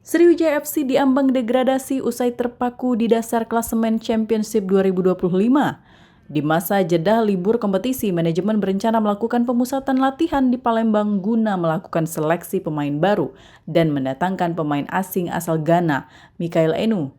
Sriwijaya FC diambang degradasi usai terpaku di dasar klasemen Championship 2025. Di masa jeda libur kompetisi, manajemen berencana melakukan pemusatan latihan di Palembang guna melakukan seleksi pemain baru dan mendatangkan pemain asing asal Ghana, Michael Enu.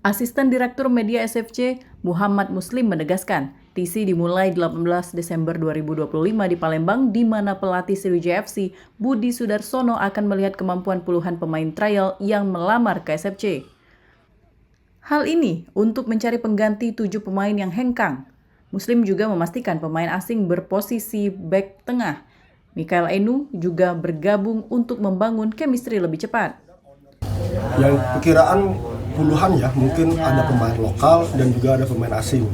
Asisten Direktur Media SFC, Muhammad Muslim menegaskan, TC dimulai 18 Desember 2025 di Palembang, di mana pelatih Sriwijaya FC, Budi Sudarsono, akan melihat kemampuan puluhan pemain trial yang melamar ke SFC. Hal ini untuk mencari pengganti 7 pemain yang hengkang. Muslim juga memastikan pemain asing berposisi bek tengah. Michael Enu juga bergabung untuk membangun chemistry lebih cepat. Yang perkiraan puluhan ya, mungkin ada pemain lokal dan juga ada pemain asing.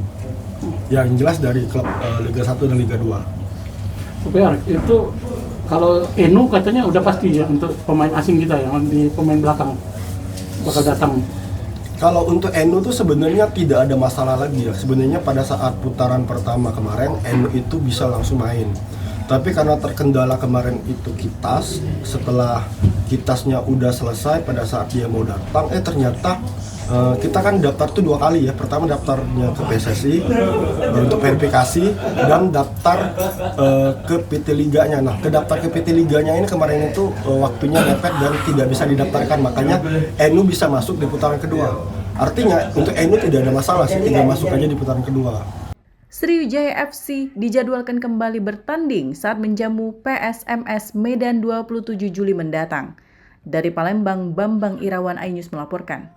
Yang jelas dari klub Liga 1 dan Liga 2. Super, itu kalau Enu katanya udah pasti ya untuk pemain asing kita yang di pemain belakang bakal datang. Kalau untuk Enu tuh sebenarnya tidak ada masalah lagi ya. Sebenarnya pada saat putaran pertama kemarin Enu itu bisa langsung main. Tapi karena terkendala kemarin itu kitas, setelah kitasnya udah selesai pada saat dia mau datang, ternyata kita kan daftar tuh 2 kali ya. Pertama daftarnya ke PSSI untuk verifikasi dan daftar ke PT Liganya. Nah, ke daftar ke PT Liganya ini kemarin itu waktunya mepet dan tidak bisa didaftarkan. Makanya Enu bisa masuk di putaran kedua. Artinya untuk Enu tidak ada masalah sih, tinggal masuk aja di putaran kedua. Sriwijaya FC dijadwalkan kembali bertanding saat menjamu PSMS Medan 27 Juli mendatang. Dari Palembang, Bambang Irawan, iNews melaporkan.